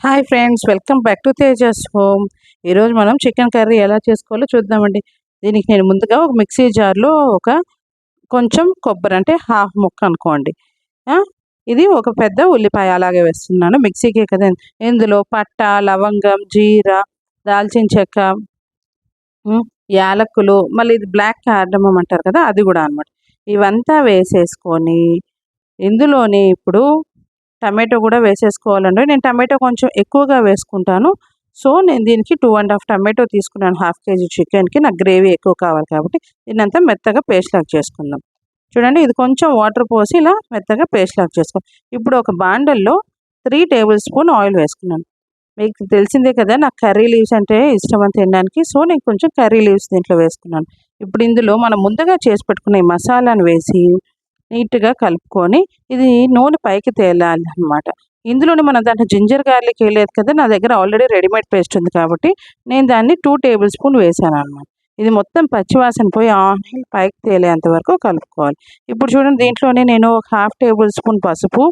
Hi friends, welcome back to Tejas home. ఈరోజు మనం chicken curry ఎలా చేసుకోవాలో చూద్దామండి. దీనికి నేను ముందుగా ఒక మిక్సీ జార్లో కొంచెం కొబ్బరి అంటే హాఫ్ ముక్క అనుకోండి. ఇది ఒక పెద్ద ఉల్లిపాయ అలాగే వేస్తున్నాను. మిక్సీకే కదా. ఇందులో పట్ట, లవంగం, జీర, దాల్చిన చెక్క, యాలకులు, మళ్ళీ ఇది బ్లాక్ కార్డమం అంటారు కదా, అది కూడా అనమాట. ఇవంతా వేసేసుకొని ఇందులోనే ఇప్పుడు టమాటో కూడా వేసేసుకోవాలండి. నేను టమాటో కొంచెం ఎక్కువగా వేసుకుంటాను. సో నేను దీనికి 2.5 టమాటో తీసుకున్నాను. హాఫ్ కేజీ చికెన్కి నాకు గ్రేవీ ఎక్కువ కావాలి కాబట్టి దీన్నంతా మెత్తగా పేస్ట్ లాగా చేసుకుందాం. చూడండి, ఇది కొంచెం వాటర్ పోసి ఇలా మెత్తగా పేస్ట్ లాగా చేసుకో. ఇప్పుడు ఒక బాండల్లో 3 టేబుల్ స్పూన్ ఆయిల్ వేసుకున్నాను. మీకు తెలిసిందే కదా, నాకు కర్రీ లీవ్స్ అంటే ఇష్టం అని తినడానికి. సో నేను కొంచెం కర్రీ లీవ్స్ దీంట్లో వేసుకున్నాను. ఇప్పుడు ఇందులో మనం ముందుగా చేసి పెట్టుకున్న ఈ మసాలాను వేసి నీట్గా కలుపుకొని ఇది నూనె పైకి తేలాలి అనమాట. ఇందులోనే మనం దాంట్లో జింజర్ గార్లిక్ వేయలేదు కదా, నా దగ్గర ఆల్రెడీ రెడీమేడ్ పేస్ట్ ఉంది కాబట్టి నేను దాన్ని 2 టేబుల్ స్పూన్ వేసాను అనమాట. ఇది మొత్తం పచ్చివాసన పోయి ఆయిల్ పైకి తేలేంత వరకు కలుపుకోవాలి. ఇప్పుడు చూడండి, దీంట్లోనే నేను ఒక హాఫ్ టేబుల్ స్పూన్ పసుపు,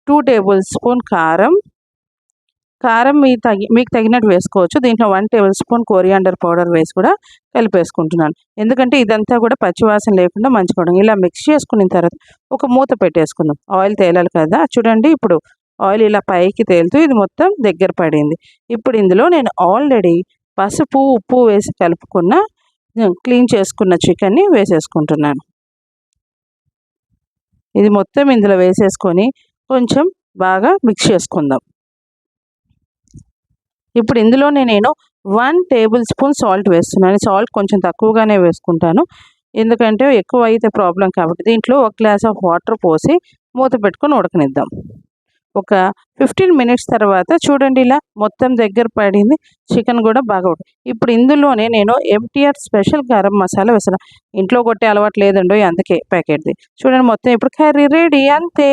2 టేబుల్ స్పూన్ కారం మీకు తగినట్టు వేసుకోవచ్చు. దీంట్లో 1 టేబుల్ స్పూన్ కొరియాండర్ పౌడర్ వేసి కూడా కలిపేసుకుంటున్నాను. ఎందుకంటే ఇదంతా కూడా పచ్చివాసన లేకుండా మంచిగా ఇలా మిక్స్ చేసుకున్న తర్వాత ఒక మూత పెట్టేసుకుందాం. ఆయిల్ తేలాలి కదా. చూడండి, ఇప్పుడు ఆయిల్ ఇలా పైకి తేలుతూ ఇది మొత్తం దగ్గర పడింది. ఇప్పుడు ఇందులో నేను ఆల్రెడీ పసుపు, ఉప్పు వేసి కలుపుకున్న క్లీన్ చేసుకున్న చికెన్ని వేసేసుకుంటున్నాను. ఇది మొత్తం ఇందులో వేసేసుకొని కొంచెం బాగా మిక్స్ చేసుకుందాం. ఇప్పుడు ఇందులోనే నేను 1 టేబుల్ స్పూన్ సాల్ట్ వేస్తున్నాను. సాల్ట్ కొంచెం తక్కువగానే వేసుకుంటాను, ఎందుకంటే ఎక్కువ అయితే ప్రాబ్లం కాబట్టి. దీంట్లో 1 గ్లాస్ ఆఫ్ వాటర్ పోసి మూత పెట్టుకొని ఉడకనిద్దాం. ఒక 15 మినిట్స్ తర్వాత చూడండి, ఇలా మొత్తం దగ్గర పడింది. చికెన్ కూడా బాగా ఇప్పుడు ఇందులోనే నేను ఎంటీఆర్ స్పెషల్ గరం మసాలా వేసాను. ఇంట్లో కొట్టే అలవాటు లేదండి, అందుకే ప్యాకెట్ది. చూడండి, మొత్తం ఇప్పుడు కర్రీ రెడీ, అంతే.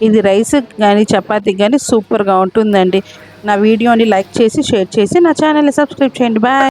ఇది రైస్ కానీ చపాతీకి కానీ సూపర్గా ఉంటుందండి. నా వీడియోని లైక్ చేసి షేర్ చేసి నా ఛానల్ని సబ్స్క్రైబ్ చేయండి. బాయ్.